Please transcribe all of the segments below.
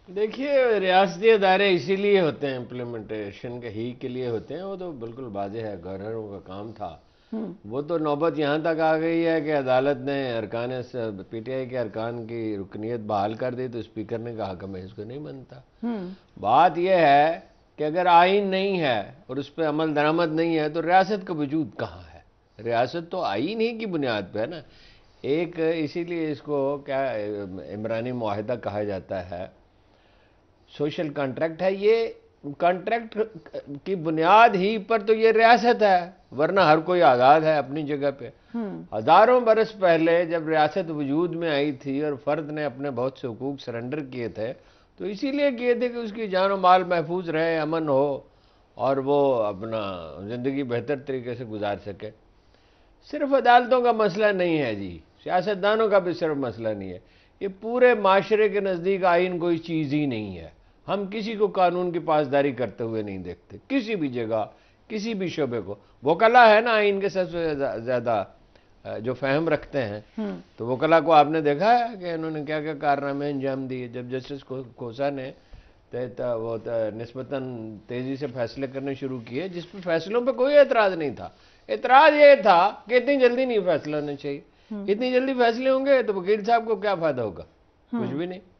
دیکھیے ریاستی ادارے اسی لیے ہوتے ہیں، امپلیمنٹیشن کے لیے ہوتے ہیں، وہ تو بالکل واضح ہے، گورنروں کا کام تھا۔ وہ تو نوبت یہاں تک آ گئی ہے کہ عدالت نے پی ٹی آئی کے ارکان کی رکنیت بحال کر دی تو اسپیکر نے کہا کہ میں اس کو نہیں مانتا۔ بات یہ ہے کہ اگر آئین نہیں ہے اور اس پہ عمل درآمد نہیں ہے تو ریاست کا وجود کہاں ہے؟ ریاست تو آئین ہی کی بنیاد پہ ہے نا۔ ایک اسی لیے اس کو کیا عمرانی معاہدہ کہا جاتا ہے، سوشل کانٹریکٹ ہے یہ۔ کانٹریکٹ کی بنیاد ہی پر تو یہ ریاست ہے، ورنہ ہر کوئی آزاد ہے اپنی جگہ پہ۔ ہزاروں برس پہلے جب ریاست وجود میں آئی تھی اور فرد نے اپنے بہت سے حقوق سرنڈر کیے تھے تو اسی لیے کیے تھے کہ اس کی جان و مال محفوظ رہے، امن ہو اور وہ اپنا زندگی بہتر طریقے سے گزار سکے۔ صرف عدالتوں کا مسئلہ نہیں ہے جی، سیاستدانوں کا بھی صرف مسئلہ نہیں ہے، یہ پورے معاشرے کے نزدیک آئین کوئی چیز ہی نہیں ہے۔ ہم کسی کو قانون کی پاسداری کرتے ہوئے نہیں دیکھتے، کسی بھی جگہ، کسی بھی شعبے کو۔ وکلا ہے نا آئین کے سب سے زیادہ جو فہم رکھتے ہیں، تو وکلا کو آپ نے دیکھا ہے کہ انہوں نے کیا کیا کارنامے انجام دیے۔ جب جسٹس کھوسا نے وہ نسبتاً تیزی سے فیصلے کرنے شروع کیے، جس پہ فیصلوں پہ کوئی اعتراض نہیں تھا، اعتراض یہ تھا کہ اتنی جلدی نہیں فیصلہ ہونا چاہیے، اتنی جلدی فیصلے ہوں گے تو وکیل صاحب کو کیا فائدہ ہوگا؟ کچھ بھی نہیں۔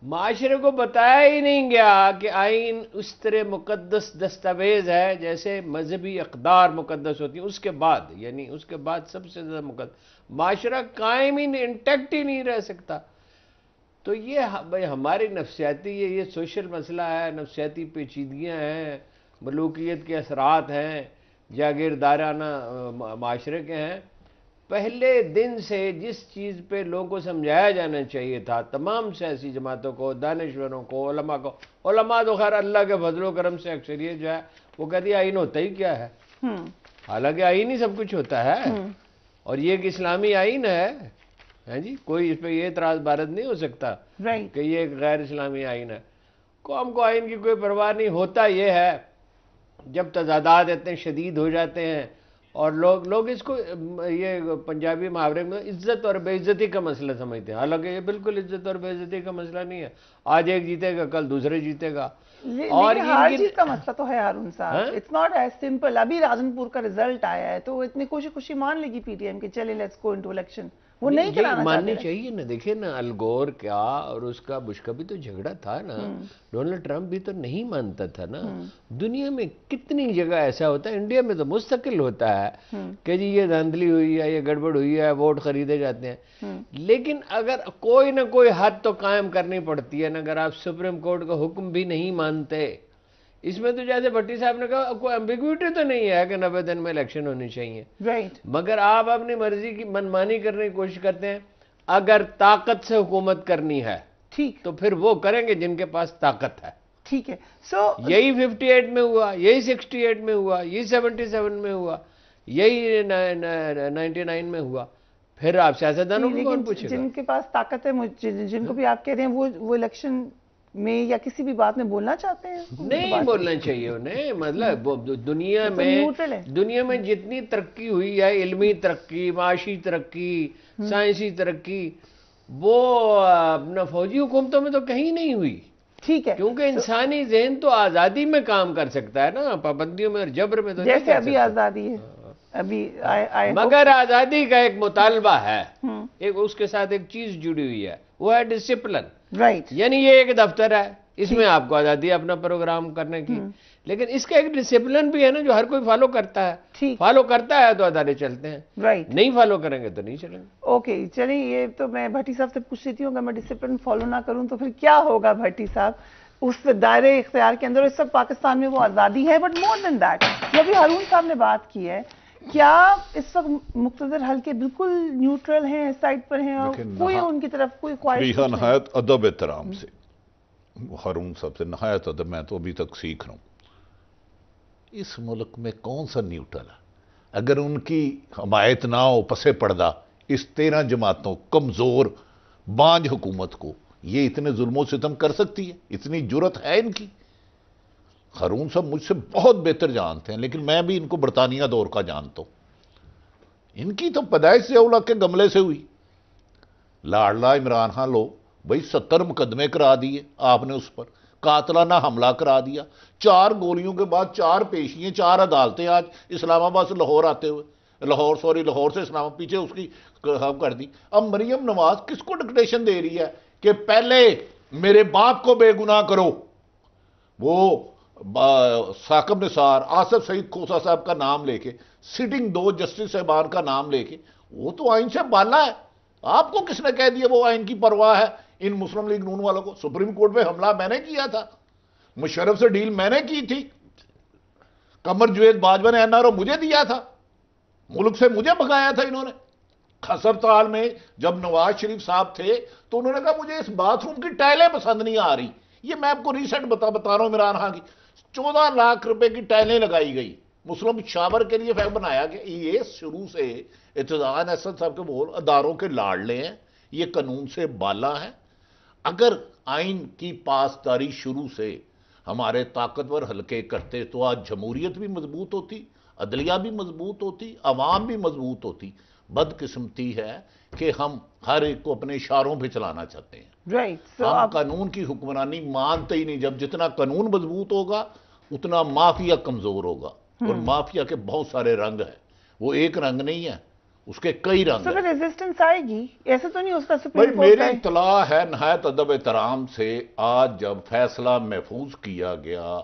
معاشرے کو بتایا ہی نہیں گیا کہ آئین اس طرح مقدس دستاویز ہے جیسے مذہبی اقدار مقدس ہوتی ہیں، اس کے بعد یعنی اس کے بعد سب سے زیادہ مقدس معاشرہ قائم ہی نہیں، انٹیکٹ ہی نہیں رہ سکتا۔ تو یہ ہماری نفسیاتی یہ سوشل مسئلہ ہے، نفسیاتی پیچیدگیاں ہیں، ملوکیت کے اثرات ہیں، جاگیردارانہ معاشرے کے ہیں۔ پہلے دن سے جس چیز پہ لوگوں کو سمجھایا جانا چاہیے تھا، تمام سیاسی جماعتوں کو، دانشوروں کو، علماء کو، علماء تو خیر اللہ کے فضل و کرم سے اکثریت جو ہے وہ کہتی ہے آئین ہوتا ہی کیا ہے، حالانکہ آئین ہی سب کچھ ہوتا ہے، اور یہ ایک اسلامی آئین ہے جی، کوئی اس پہ یہ اعتراض وارد نہیں ہو سکتا کہ یہ ایک غیر اسلامی آئین ہے۔ قوم کو آئین کی کوئی پرواہ نہیں، ہوتا یہ ہے جب تضادات اتنے شدید ہو جاتے ہیں اور لوگ اس کو یہ پنجابی محاورے میں عزت اور بے عزتی کا مسئلہ سمجھتے ہیں، حالانکہ یہ بالکل عزت اور بے عزتی کا مسئلہ نہیں ہے۔ آج ایک جیتے گا کل دوسرے جیتے گا، اور ہر چیز کا مسئلہ تو ہے ہارون صاحب، اٹس ناٹ ایز سمپل۔ ابھی راجن پور کا رزلٹ آیا ہے تو اتنی خوشی خوشی مان لے گی پی ٹی ایم کہ چلے لیٹس گو انٹو الیکشن، وہ نہیں کرانا ماننی چاہیے نا۔ دیکھیں نا الگور کیا اور اس کا بش کا بھی تو جھگڑا تھا نا، ڈونلڈ ٹرمپ بھی تو نہیں مانتا تھا نا۔ دنیا میں کتنی جگہ ایسا ہوتا ہے، انڈیا میں تو مستقل ہوتا ہے کہ جی یہ دھاندلی ہوئی ہے، یہ گڑبڑ ہوئی ہے، ووٹ خریدے جاتے ہیں، لیکن اگر کوئی نہ کوئی حد تو قائم کرنی پڑتی ہے نا۔ اگر آپ سپریم کورٹ کا حکم بھی نہیں مانتے، اس میں تو جیسے بھٹی صاحب نے کہا کوئی ایمبیگوٹی تو نہیں ہے کہ 90 دن میں الیکشن ہونی چاہیے، مگر آپ اپنی مرضی کی منمانی کرنے کی کوشش کرتے ہیں۔ اگر طاقت سے حکومت کرنی ہے تو پھر وہ کریں گے جن کے پاس طاقت ہے۔ ٹھیک ہے، یہی 58 میں ہوا، یہی 68 میں ہوا، یہی 77 میں ہوا، یہی 99 میں ہوا، پھر آپ سیاستدانوں کو کون پوچھے گا؟ جن کے پاس طاقت ہے، جن کو بھی آپ کہہ رہے ہیں وہ الیکشن میں یا کسی بھی بات میں بولنا چاہتے ہیں؟ نہیں بولنا چاہیے انہیں، مطلب دنیا میں جتنی ترقی ہوئی ہے، علمی ترقی، معاشی ترقی، سائنسی ترقی، وہ اپنا فوجی حکومتوں میں تو کہیں نہیں ہوئی۔ ٹھیک ہے، کیونکہ انسانی ذہن تو آزادی میں کام کر سکتا ہے نا، پابندیوں میں اور جبر میں تو نہیں کر سکتا۔ جیسے ابھی آزادی ہے، ابھی مگر آزادی کا ایک مطالبہ ہے، اس کے ساتھ ایک چیز جڑی ہوئی ہے، وہ ہے ڈسپلن۔ یعنی یہ ایک دفتر ہے، اس میں آپ کو آزادی ہے اپنا پروگرام کرنے کی، لیکن اس کا ایک ڈسپلن بھی ہے نا جو ہر کوئی فالو کرتا ہے۔ فالو کرتا ہے تو ادارے چلتے ہیں، نہیں فالو کریں گے تو نہیں چلیں گے۔ اوکے چلیے، یہ تو میں بھٹی صاحب سے پوچھ رہی تھی، اگر میں ڈسپلن فالو نہ کروں تو پھر کیا ہوگا بھٹی صاحب اس دائرے اختیار کے اندر؟ اس وقت پاکستان میں وہ آزادی ہے، بٹ مور دین دیٹ جو ابھی ہارون صاحب نے بات کی ہے، کیا اس وقت مقتدر حلقے بالکل نیوٹرل ہیں، اس سائڈ پر ہیں، اور کوئی ان کی طرف کوئی خواہش نہیں؟ نہایت ادب احترام سے ہارون صاحب سے نہایت ادب، میں تو ابھی تک سیکھ رہا ہوں، اس ملک میں کون سا نیوٹرل ہے؟ اگر ان کی حمایت نہ ہو پس پردہ اس 13 جماعتوں کمزور بانج حکومت کو، یہ اتنے ظلم و ستم کر سکتی ہے؟ اتنی جرت ہے ان کی؟ ہارون صاحب مجھ سے بہت بہتر جانتے ہیں، لیکن میں بھی ان کو برطانیہ دور کا جانتا ہوں۔ ان کی تو پیدائش سے اولا کے گملے سے ہوئی، لاڈلا عمران خان لو بھئی 70 مقدمے کرا دیے آپ نے اس پر، قاتلانہ حملہ کرا دیا، 4 گولیوں کے بعد 4 پیشیاں، 4 عدالتیں آج اسلام آباد سے لاہور آتے ہوئے، لاہور سے اسلام آباد پیچھے اس کی کر دی۔ اب مریم نواز کس کو ڈکٹیشن دے رہی ہے کہ پہلے میرے باپ کو بے گناہ کرو؟ وہ ثاقب نثار، آصف سعید کھوسہ صاحب کا نام لے کے، سٹنگ 2 جسٹس صاحبان کا نام لے کے، وہ تو آئین سے بالا ہے۔ آپ کو کس نے کہہ دیا وہ آئین کی پرواہ ہے ان مسلم لیگ نون والوں کو؟ سپریم کورٹ پہ حملہ میں نے کیا تھا، مشرف سے ڈیل میں نے کی تھی، قمر جوید باجوہ نے NRO مجھے دیا تھا، ملک سے مجھے بھگایا تھا انہوں نے۔ ہسپتال میں جب نواز شریف صاحب تھے تو انہوں نے کہا مجھے اس باتھ روم کی ٹائلیں پسند نہیں آ رہی۔ یہ میں آپ کو ریسنٹ بتا رہا ہوں، عمران خان کی 14 لاکھ روپے کی ٹائلیں لگائی گئی مسلم شاور کے لیے بنایا گیا۔ یہ شروع سے اعتزاز احسن صاحب کے بول اداروں کے لاڑلے ہیں، یہ قانون سے بالا ہے۔ اگر آئین کی پاسداری شروع سے ہمارے طاقتور حلقے کرتے تو آج جمہوریت بھی مضبوط ہوتی، عدلیہ بھی مضبوط ہوتی، عوام بھی مضبوط ہوتی۔ بدقسمتی ہے کہ ہم ہر ایک کو اپنے اشاروں پہ چلانا چاہتے ہیں۔ ہم قانون کی حکمرانی مانتے ہی نہیں۔ جب جتنا قانون مضبوط ہوگا اتنا مافیا کمزور ہوگا، اور مافیا کے بہت سارے رنگ ہیں، وہ ایک رنگ نہیں ہے، اس کے کئی رنگ ہیں۔ ریزسٹنس آئے گی، ایسا تو نہیں ہو سکتا سپریم کورٹ؟ میری اطلاع ہے نہایت ادب احترام سے، آج جب فیصلہ محفوظ کیا گیا،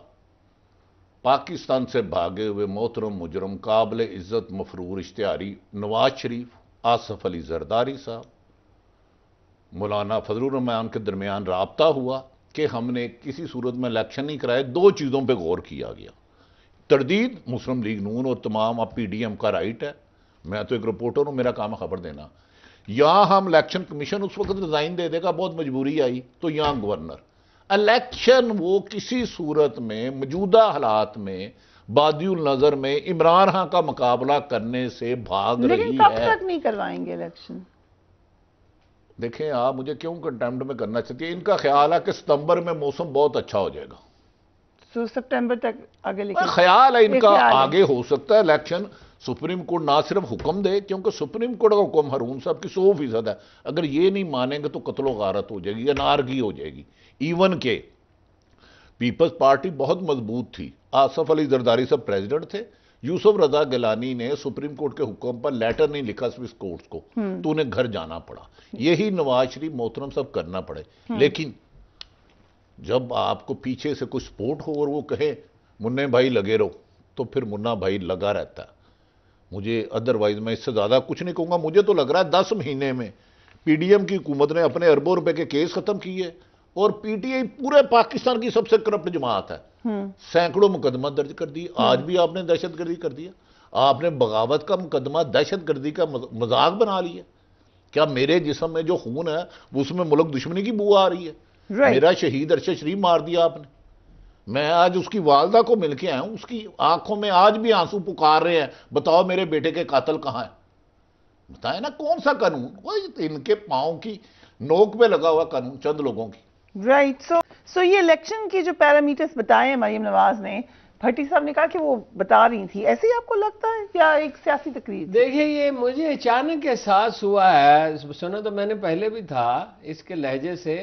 پاکستان سے بھاگے ہوئے محترم مجرم قابل عزت مفرور اشتہاری نواز شریف، آصف علی زرداری صاحب، مولانا فضل الرحمان کے درمیان رابطہ ہوا کہ ہم نے کسی صورت میں الیکشن نہیں کرائے۔ 2 چیزوں پہ غور کیا گیا، تردید مسلم لیگ نون اور تمام اب PDM کا رائٹ ہے، میں تو ایک رپورٹر ہوں، میرا کام ہے خبر دینا، یہاں ہم الیکشن کمیشن اس وقت ریزائن دے دے گا، بہت مجبوری آئی تو یہاں گورنر، الیکشن وہ کسی صورت میں موجودہ حالات میں بادی النظر میں عمران خان کا مقابلہ کرنے سے بھاگ رہی ہے۔ لیکن کب تک نہیں کروائیں گے الیکشن؟ دیکھیں آپ مجھے کیوں کنٹیمپٹ میں کرنا چاہتی ہیں؟ ان کا خیال ہے کہ ستمبر میں موسم بہت اچھا ہو جائے گا، سپٹمبر تک آگے لے خیال ہے ان کا آگے ہو سکتا ہے الیکشن۔ سپریم کورٹ نہ صرف حکم دے، کیونکہ سپریم کورٹ کا حکم ہارون صاحب کی 100% ہے، اگر یہ نہیں مانیں گے تو قتل و غارت ہو جائے گی، انارکی ہو جائے گی۔ ایون کہ پیپلز پارٹی بہت مضبوط تھی، آصف علی زرداری صاحب پریزیڈنٹ تھے، یوسف رضا گیلانی نے سپریم کورٹ کے حکم پر لیٹر نہیں لکھا سوئس کورٹس کو، تو انہیں گھر جانا پڑا۔ یہی نواز شریف محترم صاحب کرنا پڑے، لیکن جب آپ کو پیچھے سے کوئی سپورٹ ہو اور وہ کہے منہ بھائی لگے رہو، تو پھر منا بھائی لگا رہتا ہے۔ مجھے ادروائز میں اس سے زیادہ کچھ نہیں کہوں گا۔ مجھے تو لگ رہا ہے 10 مہینے میں PDM کی حکومت نے اپنے اربوں روپے کے کیس ختم کیے، اور PTI پورے پاکستان کی سب سے کرپٹ جماعت ہے، سینکڑوں مقدمہ درج کر دیے۔ آج بھی آپ نے دہشت گردی کر دیا، آپ نے بغاوت کا مقدمہ دہشت گردی کا مذاق بنا لیا۔ کیا میرے جسم میں جو خون ہے اس میں ملک دشمنی کی بو آ رہی ہے؟ میرا شہید ارشد شریف مار دیا آپ نے، میں آج اس کی والدہ کو مل کے آیا ہوں، اس کی آنکھوں میں آج بھی آنسو پکار رہے ہیں، بتاؤ میرے بیٹے کے قاتل کہاں ہیں؟ بتائیں نا کون سا قانون؟ وہی ان کے پاؤں کی نوک پہ لگا ہوا قانون چند لوگوں کی۔ رائٹ، سو یہ الیکشن کی جو پیرامیٹرز بتائے ہیں مریم نواز نے، بھٹی صاحب نے کہا کہ وہ بتا رہی تھی، ایسے ہی آپ کو لگتا ہے یا ایک سیاسی تقریر؟ دیکھیے یہ مجھے اچانک احساس ہوا ہے، سنا تو میں نے پہلے بھی تھا اس کے لہجے سے،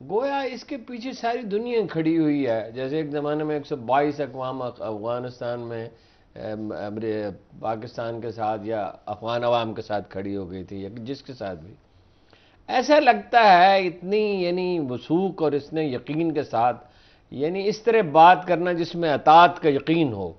گویا اس کے پیچھے ساری دنیا کھڑی ہوئی ہے، جیسے ایک زمانے میں 122 اقوام افغانستان میں پاکستان کے ساتھ یا افغان عوام کے ساتھ کھڑی ہو گئی تھی، یا جس کے ساتھ بھی۔ ایسا لگتا ہے اتنی یعنی وثوق اور اس نے یقین کے ساتھ یعنی اس طرح بات کرنا جس میں اطاعت کا یقین ہو،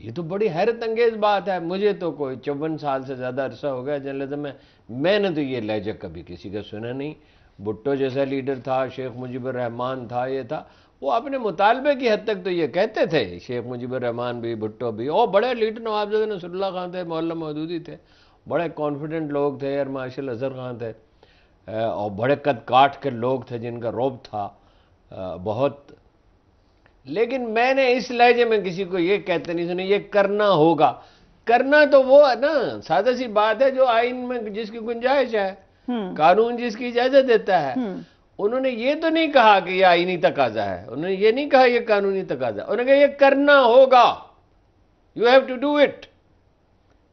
یہ تو بڑی حیرت انگیز بات ہے۔ مجھے تو کوئی 54 سال سے زیادہ عرصہ ہو گیا جرنلزم میں نے تو یہ لہجہ کبھی کسی کا سنا نہیں۔ بھٹو جیسا لیڈر تھا، شیخ مجیب الرحمان تھا، یہ تھا، وہ اپنے مطالبے کی حد تک تو یہ کہتے تھے، شیخ مجیب الرحمان بھی، بھٹو بھی، اور بڑے لیڈر نوابزادہ نصر اللہ خان تھے، مولانا مودودی تھے، بڑے کانفیڈنٹ لوگ تھے، ایئر مارشل اظہر خان تھے، اور بڑے قد کاٹ کے لوگ تھے جن کا رعب تھا بہت۔ لیکن میں نے اس لہجے میں کسی کو یہ کہتے نہیں سنے یہ کرنا ہوگا۔ کرنا تو وہ ہے نا، سادہ سی بات ہے، جو آئین میں جس کی گنجائش ہے، قانون جس کی اجازت دیتا ہے۔ انہوں نے یہ تو نہیں کہا کہ یہ آئینی تقاضا ہے، انہوں نے یہ نہیں کہا یہ قانونی تقاضا ہے، انہوں نے کہا یہ کرنا ہوگا، you have to do it.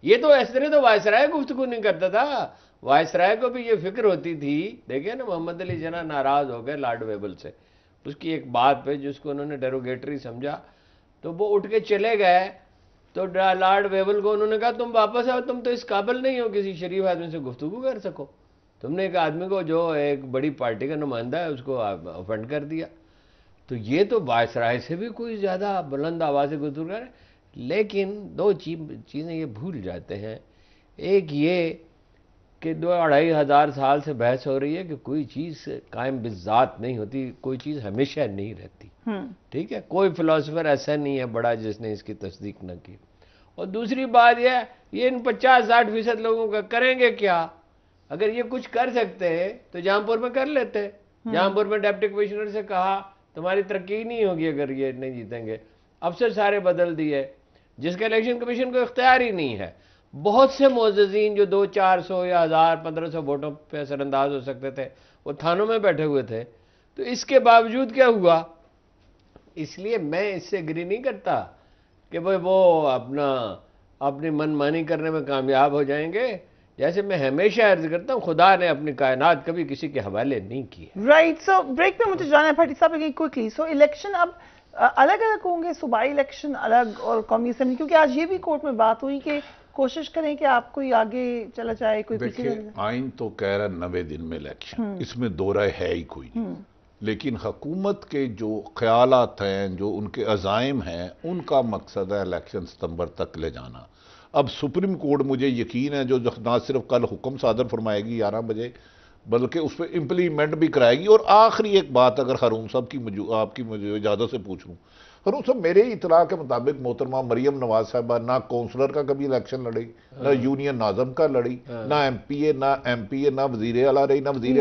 یہ تو اس طرح تو وائسرائے گفتگو نہیں کرتا تھا، وائسرائے کو بھی یہ فکر ہوتی تھی. دیکھیں نا محمد علی جناح ناراض ہو گئے لارڈ ویبل سے اس کی ایک بات پہ جس کو انہوں نے ڈیروگیٹری سمجھا, تو وہ اٹھ کے چلے گئے. تو لارڈ ویبل کو انہوں نے کہا تم واپس آؤ, تم تو اس قابل نہیں ہو کسی شریف آدمی سے گفتگو کر سکو, تم نے ایک آدمی کو جو ایک بڑی پارٹی کا نمائندہ ہے اس کو افینڈ کر دیا. تو یہ تو وائسرائے سے بھی کوئی زیادہ بلند آواز سے گفتگو کر. لیکن دو چیزیں یہ بھول جاتے ہیں. ایک یہ کہ 2,500 سال سے بحث ہو رہی ہے کہ کوئی چیز قائم بالذات نہیں ہوتی, کوئی چیز ہمیشہ نہیں رہتی. ٹھیک ہے, کوئی فلاسفر ایسا نہیں ہے بڑا جس نے اس کی تصدیق نہ کی. اور دوسری بات یہ ان 50-60% لوگوں کا کریں گے کیا؟ اگر یہ کچھ کر سکتے تو جہاں پور میں کر لیتے. جہاں پور میں ڈپٹی کمشنر سے کہا تمہاری ترقی نہیں ہوگی اگر یہ نہیں جیتیں گے. افسر سارے بدل دیے جس کا الیکشن کمیشن کو اختیار ہی نہیں ہے. بہت سے معززین جو 200-400 یا 1,000-1,500 ووٹوں پہ اثر انداز ہو سکتے تھے وہ تھانوں میں بیٹھے ہوئے تھے. تو اس کے باوجود کیا ہوا؟ اس لیے میں اس سے اگری نہیں کرتا کہ وہ اپنی من مانی کرنے میں کامیاب ہو جائیں گے. جیسے میں ہمیشہ عرض کرتا ہوں خدا نے اپنی کائنات کبھی کسی کے حوالے نہیں کی ہے. رائٹ. سو بریک پہ مجھے جانا ہے بھٹی صاحب, لیکن کوئکلی سو الیکشن اب الگ الگ ہوں گے, صوبائی الیکشن الگ اور قومی اسمبلی, کیونکہ آج یہ بھی کورٹ میں بات ہوئی کہ کوشش کریں کہ آپ کوئی آگے چلا جائے کوئی پیچھے. دیکھیں آئین تو کہہ رہا 90 دن میں الیکشن, اس میں دو رائے ہے ہی کوئی نہیں. لیکن حکومت کے جو خیالات ہیں, جو ان کے عزائم ہیں, ان کا مقصد ہے الیکشن ستمبر تک لے جانا. اب سپریم کورٹ مجھے یقین ہے جو نہ صرف کل حکم صادر فرمائے گی 11 بجے بلکہ اس پہ امپلیمنٹ بھی کرائے گی. اور آخری ایک بات اگر ہارون صاحب کی آپ کی مجھے اجازت سے پوچھ لوں, ہارون صاحب میرے اطلاع کے مطابق محترمہ مریم نواز صاحبہ نہ کونسلر کا کبھی الیکشن لڑی, نہ یونین ناظم کا لڑی, نہ ایم پی اے نہ وزیر اعلیٰ رہی, نہ وزیر